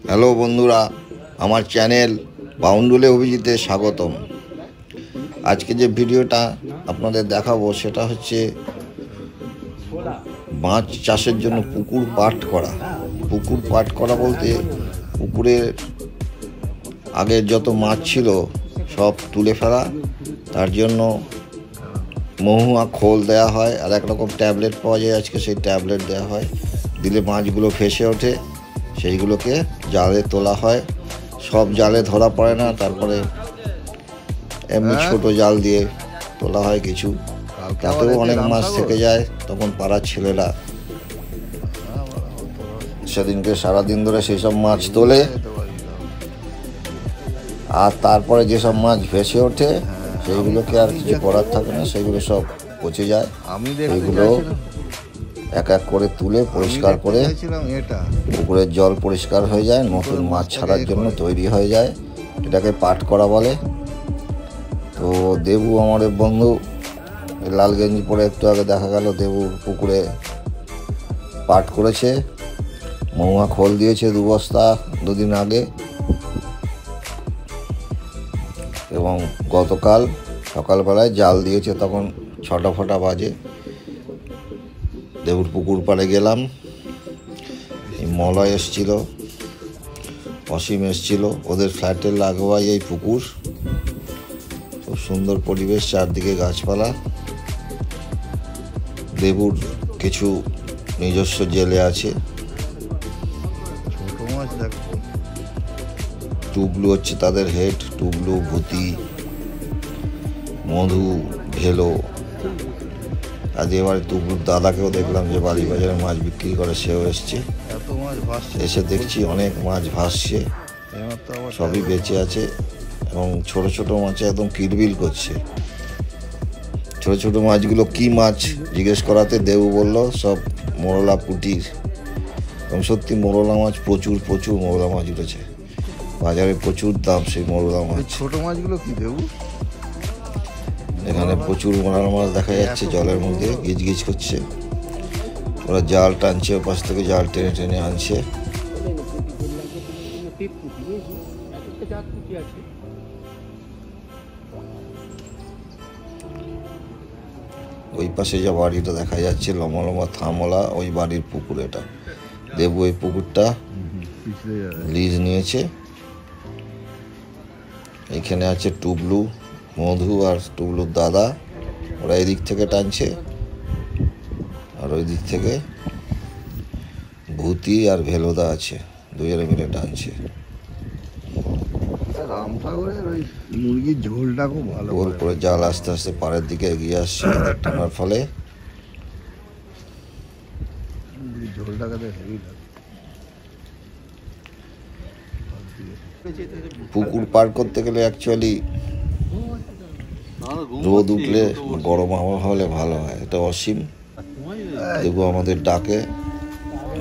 Hello বন্ধুরা, আমার channel বাউন্ডুলে অভিজিতে স্বাগতম। আজকে যে ভিডিওটা আপনাদের দেখাবো সেটা হচ্ছে মাছ চাষের জন্য পুকুর পাট করা। পুকুর পাট করা বলতে পুকুরের আগের যত মাছ ছিল সব তুলে ফেলা, তার জন্য মহুয়া খোল দেওয়া হয় আর এক রকম ট্যাবলেট পাওয়া যায় আজকে, সেই ট্যাবলেট দেওয়া হয়, দিলে মাছগুলো ফেসে ওঠে। সেইগুলোকে জালে তোলা হয়, সব জালে ধরা পড়ে না, তারপরে এমনি ছোট জাল দিয়ে তোলা হয় কিছু, তাতেও অনেক মাছ থেকে যায়। তখন পাড়ার ছেলেরা সেদিনকে সারাদিন ধরে সেই সব মাছ তোলে, আর তারপরে যেসব মাছ ভেসে ওঠে সেইগুলোকে আর কিছু করার থাকে না, সেগুলো সব পচে যায়। সেইগুলো এক এক করে তুলে পরিষ্কার করে পুকুরের জল পরিষ্কার হয়ে যায়, নতুন মাছ ছাড়ার জন্য তৈরি হয়ে যায়। এটাকে পাট করা বলে। তো দেবু আমাদের বন্ধু, লাল গেঞ্জি পরে একটু আগে দেখা গেল দেবুর পুকুরে পাট করেছে, মহুয়া খোল দিয়েছে 2 বস্তা 2 দিন আগে, এবং গতকাল সকালবেলায় জাল দিয়েছে, তখন 6টা ফটা বাজে। দেবুর পুকুর পাড়ে গেলাম, মলয় এসছিল, অসীম এসছিল, ওদের ফ্ল্যাটের লাগোয়াই এই পুকুর। খুব সুন্দর পরিবেশ, চারদিকে গাছপালা। দেবুর কিছু নিজস্ব জেলে আছে। ছোট মাছ দেখো, টুবলু হচ্ছে তাদের হেড, টুবলু, ভূতি, মধু, ভেলো। আজ এবারে টুবলুর দাদাকেও দেখলাম যে বাড়ি বাজারে মাছ বিক্রি করে, সেও এসছে। এত মাছ ভাসছে, এসে দেখছি অনেক মাছ ভাসছে, সবই বেঁচে আছে, এবং ছোট ছোট মাছে একদম কিলবিল করছে। ছোট ছোট মাছগুলো কি মাছ জিজ্ঞেস করাতে দেবু বলল সব মোরলা পুঁটির, এবং সত্যি মোরলা মাছ প্রচুর প্রচুর মোরলা মাছ উঠেছে, বাজারে প্রচুর দাম সেই মোরলা মাছ। ছোট মাছগুলো কি দেবু? এখানে প্রচুর মোরলা মাছ দেখা যাচ্ছে, জলের মধ্যে গিজ গিজ করছে। ওরা জাল টানছে, ওপাশ থেকে জাল টেনে টেনে আনছে। ওই পাশে যে বাড়িটা দেখা যাচ্ছে লম্বা লম্বা থামলা, ওই বাড়ির পুকুর এটা। দেবু এই পুকুরটা লিজ নিয়েছে। এখানে আছে টুবলু, মধু আর টুবলুর দাদা, ওরা এদিক থেকে টানছে, আর ওই দিক থেকে ভূতি আর ভেলোদা আছে, দুজনে মিলে টানছে। রামসাগরের ওই মুরগির ঝোলটা খুব ভালো। ওর পরে জাল আস্তে আস্তে পাড়ের দিকে এগিয়ে আসছে টানার ফলে। মুরগির ঝোলটাকে তো হেভি লাগে। পুকুর পার করতে গেলে অ্যাকচুয়ালি রোদ উঠলে, গরম আবহাওয়া হলে ভালো হয়। এটা অসীম দেবু আমাদের ডাকে,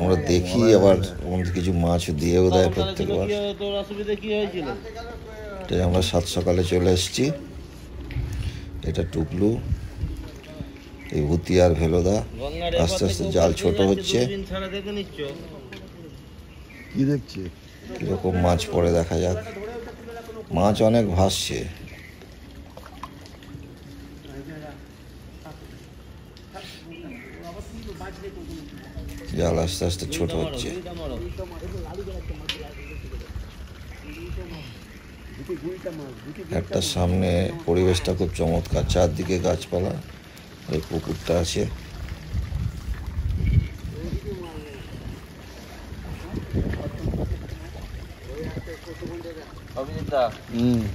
আমরা দেখি, আবার আমাদের কিছু মাছ দিয়েও দেয় প্রত্যেকবার। আমরা 7 সকালে চলে এসেছি। এটা টুকলু, এই ভূতি আর ভেলোদা। আস্তে আস্তে জাল ছোট হচ্ছে, কি দেখছি কিরকম মাছ পড়ে দেখা যাক। মাছ অনেক ভাসছে। জাল আস্তে আস্তে ছোট হচ্ছে। একটা সামনে পরিবেশটা খুব চমৎকার, চারদিকে গাছপালা, এই পুকুরটা আছে।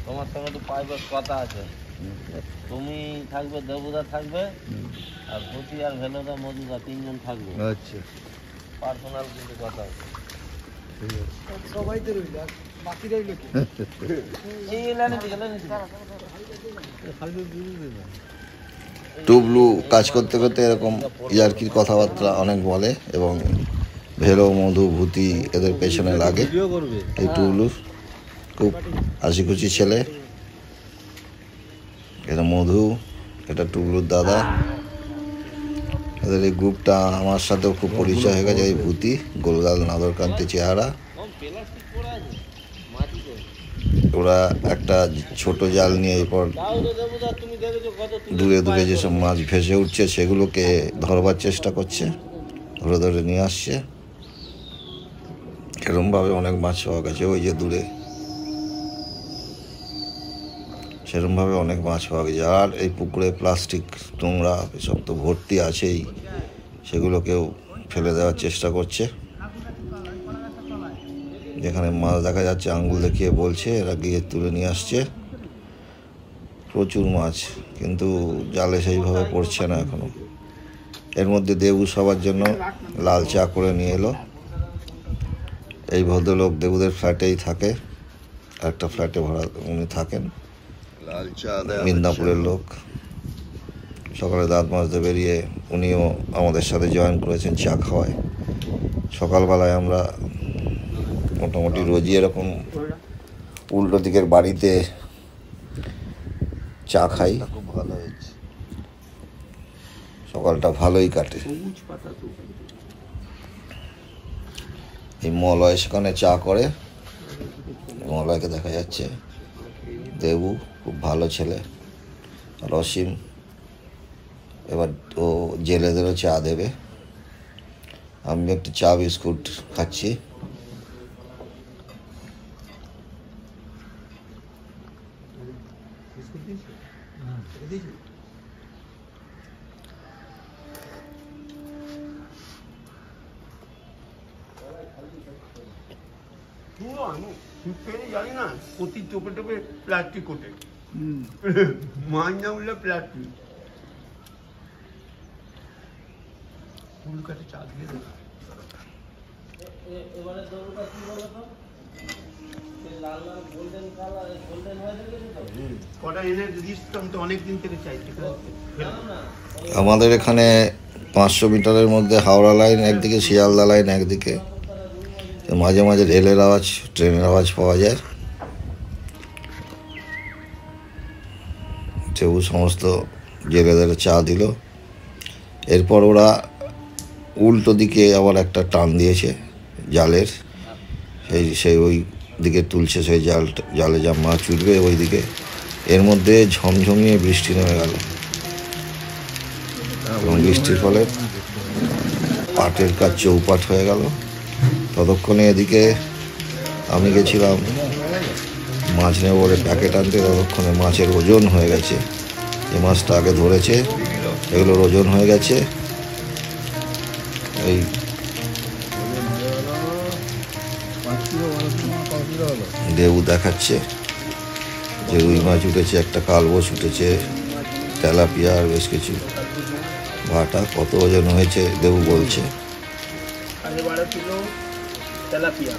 তোমার সঙ্গে একটু প্রাইভেট কথা আছে। তুমি থাকবে, দেবুদা থাকবে, আর ভূতি আর ভেলোদা মধুদা 3 জন থাকবে। আচ্ছা, পার্সোনাল কিছু কথা আছে। সবাই তো রইল, বাকি রইল কি? এই লাইনে দিকে টুবলু কাজ করতে করতে এরকম ইয়ার্কির কথাবার্তা অনেক বলে, এবং ভেলো, মধু, ভূতি এদের পেছনে লাগে। এই টুবলু খুব হাসি খুশি ছেলে। এটা মধু, এটা টুবলুর দাদা। এদের এই গ্রুপটা আমার সাথেও খুব পরিচয় হয়ে গেছে। এই ভূতি, গোলগাল নাদরকান্তি চেহারা, প্লাস্টিক পড়ে আছে মাটিতে। ওরা একটা ছোট জাল নিয়ে এরপর তাও তো দেবুদা তুমি দেখেছো কত দূরে দূরে যেসব মাছ ভেসে উঠছে সেগুলোকে ধরবার চেষ্টা করছে, ধরে ধরে নিয়ে আসছে। এরমভাবে অনেক মাছ পাওয়া গেছে, ওই যে দূরে সেরমভাবে অনেক মাছ পাওয়া গেছে। আর এই পুকুরে প্লাস্টিক নোংরা এসব তো ভর্তি আছেই, সেগুলোকেও ফেলে দেওয়ার চেষ্টা করছে। যেখানে মাছ দেখা যাচ্ছে আঙ্গুল দেখিয়ে বলছে, এরা গিয়ে তুলে নিয়ে আসছে। প্রচুর মাছ, কিন্তু জালে সেইভাবে পড়ছে না এখনো। এর মধ্যে দেবু সবার জন্য লাল চা করে নিয়ে এলো। এই ভদ্রলোক দেবুদের ফ্ল্যাটেই থাকে, একটা ফ্ল্যাটে ভাড়া উনি থাকেন, লাল চা দেয় মিদনাপুরের লোক। সকালে দাঁত মাজতে বেরিয়ে উনিও আমাদের সাথে জয়েন করেছেন চা খাওয়ায়। সকালবেলায় আমরা মোটামুটি রোজই এরকম উল্টো দিকের বাড়িতে চা খাই। খুব ভালো হয়েছে। সকালটা ভালোই কাটে। এই মলয় সেখানে চা করে, মলয়কে দেখা যাচ্ছে। দেবু খুব ভালো ছেলে, আর অসীম এবার ও জেলেদেরও চা দেবে। আমি একটু চা বিস্কুট খাচ্ছি। জানি না প্রতি টোপে টোপে প্লাস্টিক ওঠে, মাছ না উঠলে প্লাস্টিক। ফুল কাটে চা দিয়ে দেবে। এবারে দেবুদা কি বলো তো, লাল লাল গোল্ডেন কালার গোল্ডেন হয়ে গেছে তো। কটা এনে দিস তো, আমি তো অনেকদিন থেকে চাইছি। আমাদের এখানে 500 মিটারের মধ্যে হাওড়া লাইন একদিকে, শিয়ালদা লাইন একদিকে। মাঝে মাঝে রেলের আওয়াজ, ট্রেনের আওয়াজ পাওয়া যায়। সেও সমস্ত জেলেদের চা দিল। এরপর ওরা উল্টো দিকে আবার একটা টান দিয়েছে জালের, সেই ওই দিকে তুলছে সেই জালে যা মাছ উঠবে ওই দিকে। এর মধ্যে ঝমঝমিয়ে বৃষ্টি নেমে গেল, এবং বৃষ্টির ফলে পাটের কাজ চৌপাট হয়ে গেল। ততক্ষণে এদিকে আমি গেছিলাম মাছ নেব বলে প্যাকেট আনতে, ততক্ষণে মাছের ওজন হয়ে গেছে। যে মাছটা আগে ধরেছে এগুলোর ওজন হয়ে গেছে। এই 5 কিলো 5 কিলো হলো। দেবু দেখাচ্ছে যে রুই মাছ উঠেছে, একটা কালবোস উঠেছে, তেলাপিয়া আর বেশ কিছু ভাটা। কত ওজন হয়েছে দেবু বলছে। 12.5 কিলো তেলাপিয়া,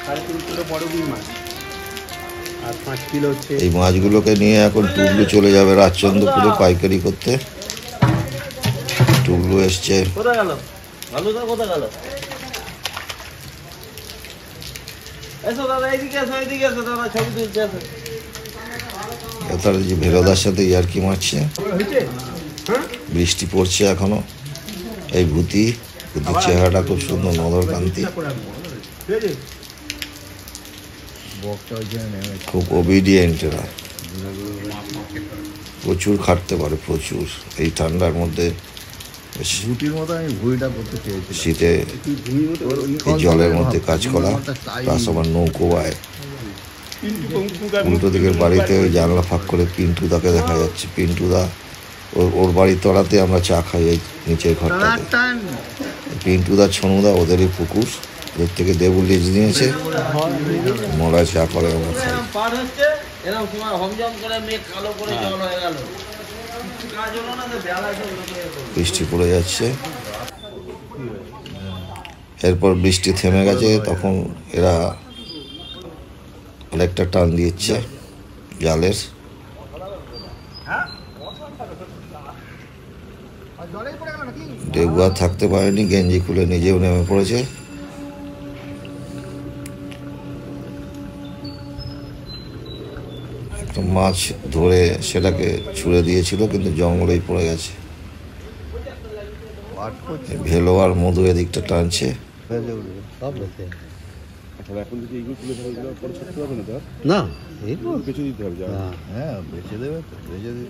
3.5 কিলো বড় রুই মাছ, আর 5 কিলো হচ্ছে। এই মাছগুলোকে নিয়ে এখন টুবলু চলে যাবে রাজচন্দ্রপুরে পাইকারি করতে। টুবলু এসছে। কোথায় গেল ভালুদা, কোথায় গেল? এসো দাদা, এইদিকে এসো, এইদিকে এসো দাদা, ছবি তুলছে। এসো তার যে ভেরোদার সাথে ইয়ার্কি মারছে। হয়েছে? হ্যাঁ, বৃষ্টি পড়ছে এখনো। এই ভূতির চেহারাটা খুব সুন্দর, নদর কান্তি, ঠিক আছে। বকটা ওইখানে নেমেছে। খুব ওবিডিয়েন্ট এরা। প্রচুর খাটতে পারে, প্রচুর। এই ঠান্ডার মধ্যে ঝুটির মতো আমি ভুঁড়িটা করতে চেয়েছিলাম। শীতে এই জলের মধ্যে কাজ করা, প্লাস আবার নৌকো বায়। উল্টো দিকের বাড়িতে ওই জানলা ফাঁক করে পিন্টুদাকে দেখা যাচ্ছে। পিন্টুদা ওর বাড়ির তলাতে আমরা চা খাই, এই নিচের ঘরটাতে। পিন্টুদা ছনুদা ওদেরই পুকুর, ওদের থেকে দেবু লিজ নিয়েছে, মলায় চা করে আমরা খাই। পার হচ্ছে এরকম সময় হমজম করে মেঘ কালো করে জল হয়ে গেল, কিছু কাজ হলো না, তো বেলায় সব লোকে বৃষ্টি পড়ে যাচ্ছে। এরপর বৃষ্টি থেমে গেছে, তখন এরা অনেকটা টান দিচ্ছে জালের। দেবু আর থাকতে পারেনি, গেঞ্জি খুলে নিজেও নেমে পড়েছে। একটা মাছ ধরে সেটাকে ছুঁড়ে দিয়েছিল, কিন্তু জঙ্গলেই পড়ে গেছে। পাট করছে। ভেলো আর মধু এদিকটা টানছে। ফেলে উঠবে। সব বেঁচে তাহলে এখন যদি এইগুলো তুলে ধরে এগুলো পরে ছাড়তে হবে না, ধর না এই তো বেঁচে দিতে হবে যা। হ্যাঁ বেঁচে দেবে তো, বেঁচে দেবে।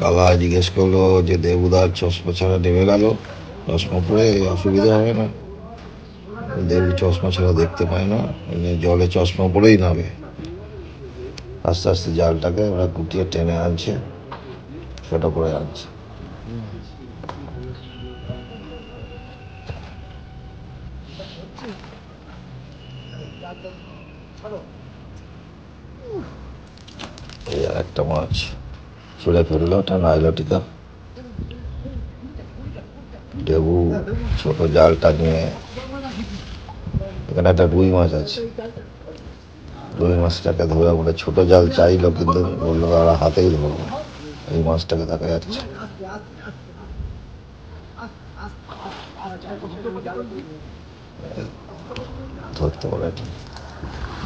কালা জিজ্ঞেস করলো যে দেবুদার চশমা ছাড়া নেমে গেল, চশমা পরে অসুবিধা হবে না? দেবু চশমা ছাড়া দেখতে পায় না, জলে চশমা পরেই নামে। আস্তে আস্তে জালটাকে ওরা গুটিয়ে টেনে আনছে, ছোট করে আনছে। এই আর একটা মাছ ছুঁড়ে ফেললো, ওটা নাইলটিকা। দেবু ছোট জালটা নিয়ে, এখানে একটা রুই মাছ আছে, রুই মাছটাকে ধরে বলে ছোট জাল চাইলো, কিন্তু বললো আর হাতেই ধরবো। এই মাছটাকে দেখা যাচ্ছে,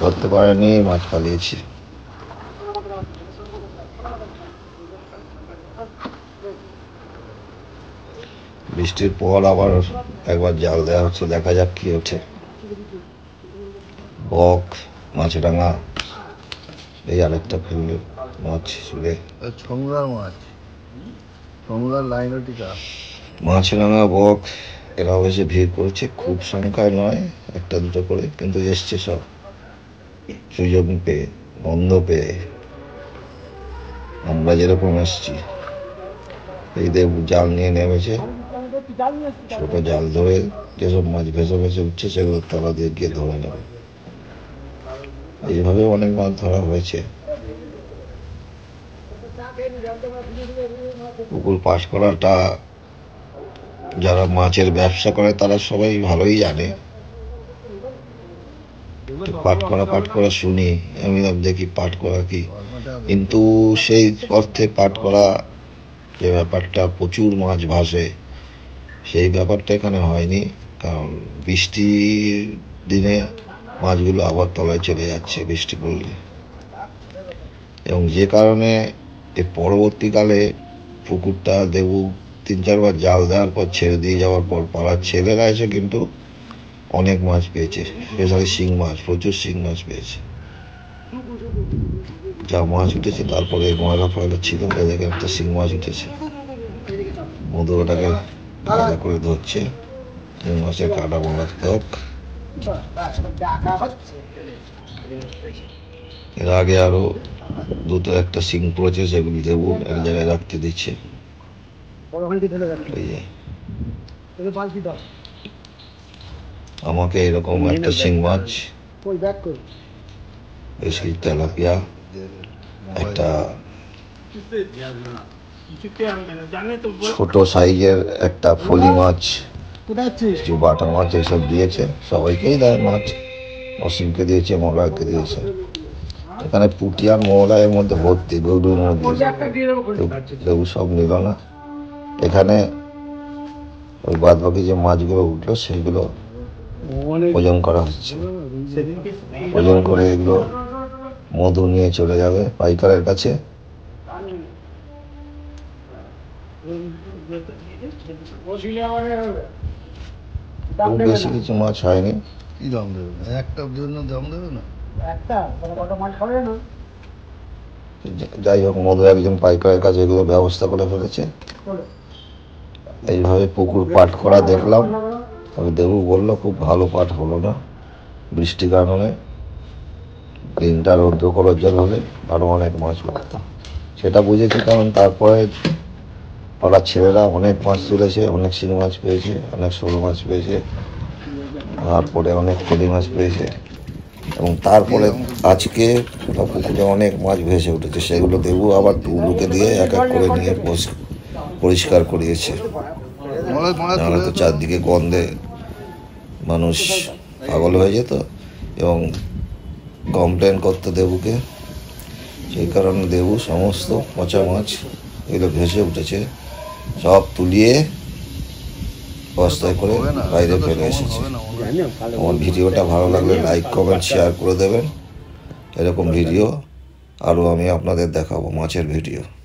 ধরতে পারেনি, মাছ পালিয়েছি। বৃষ্টির পর আবার একবার জাল দেওয়া হচ্ছে, দেখা যাক কি ওঠে। বক, মাছরাঙা, এই আরেকটা ফেললে মাছ ছুড়ে। ছংলার মাছ, ছংলার লাইনটিকা। মাছরাঙা, বক এরা অবশ্যই ভিড় করেছে, খুব সংখ্যায় নয়, একটা দুটো করে, কিন্তু এসছে সব সুযোগ পেয়ে, বন্ধ পেয়ে। আমরা যেরকম এসছি, এই দেবু জাল নিয়ে নেমেছে, ছোট জাল ধরে যেসব মাছ ভেসে ভেসে উঠছে সেগুলো তলা দিয়ে গিয়ে ধরে নেবে। এইভাবে অনেক মাছ ধরা হয়েছে। পুকুর পাশ করাটা যারা মাছের ব্যবসা করে তারা সবাই ভালোই জানে। পাট করা শুনি, আমি দেখি পাট করা কি, কিন্তু সেই অর্থে পাট করা যে ব্যাপারটা প্রচুর মাছ ভাসে, সেই ব্যাপারটা এখানে হয়নি। কারণ বৃষ্টির দিনে মাছগুলো আবার তলায় চলে যাচ্ছে বৃষ্টি পড়লে, এবং যে কারণে এর পরবর্তীকালে পুকুরটা দেবু 3-4 বার জাল দেওয়ার পর ছেড়ে দিয়ে যাওয়ার পর পাড়ার ছেলেরা এসে কিন্তু অনেক মাছ পেয়েছে, স্পেশালি শিং মাছ, প্রচুর শিং মাছ পেয়েছে। যা মাছ উঠেছে, তারপরে ময়লা ফয়লা ছিল, দেখে একটা শিং মাছ উঠেছে। মধু ওটাকে আলাদা করে ধরছে, শিং মাছের কাটা মারাত্মক। এর আগে আরো দুটো একটা শিং পড়েছে, সেগুলি দেবু এক জায়গায় রাখতে দিচ্ছে। আমাকে এরকম একটা শিং মাছ, বেশি তেলাপিয়া, একটা ছোট সাইজের একটা ফলি মাছ, কিছু বাটা মাছ এইসব দিয়েছে। সবাইকেই দেয় মাছ, অসীমকে দিয়েছে, মৌলাকে দিয়েছে। এখানে পুঁটি আর মৌলার মধ্যে ভর্তি, গরুর মধ্যে, দেবু সব নিল না। এখানে ওই বাদ বাকি যে মাছগুলো উঠলো সেইগুলো ওজন করা হচ্ছে, ওজন করে এগুলো মধু নিয়ে চলে যাবে পাইকারের কাছে। খুব বেশি কিছু মাছ হয়নি। কি দাম দেবে? একটার জন্য দাম দেবে না? যাই হোক, মধু একজন পাইকারের কাছে এগুলো ব্যবস্থা করে ফেলেছে। এইভাবে পুকুর পাট করা দেখলাম। তবে দেবু বললো খুব ভালো পাট হলো না, বৃষ্টির কারণে। দিনটা রৌদ্র করজ্জ্বল হলে আরো অনেক মাছ উঠতাম, সেটা বুঝেছি। কারণ তারপরে পাড়ার ছেলেরা অনেক মাছ তুলেছে, অনেক শিং মাছ পেয়েছে, অনেক শোল মাছ পেয়েছে, তারপরে অনেক ফলি মাছ পেয়েছে, এবং তারপরে আজকে পুকুরে অনেক মাছ ভেসে উঠেছে। সেগুলো দেবু আবার টুলুকে দিয়ে এক এক করে নিয়ে পরিষ্কার করিয়েছে। নাহলে তো চারদিকে গন্ধে মানুষ পাগল হয়ে যেত এবং কমপ্লেন করতো দেবুকে। সেই কারণে দেবু সমস্ত পচা মাছ এগুলো ভেসে উঠেছে সব তুলিয়ে বস্তায় করে বাইরে ফেলে এসেছে। আমার ভিডিওটা ভালো লাগলে লাইক, কমেন্ট, শেয়ার করে দেবেন। এরকম ভিডিও আরও আমি আপনাদের দেখাবো, মাছের ভিডিও।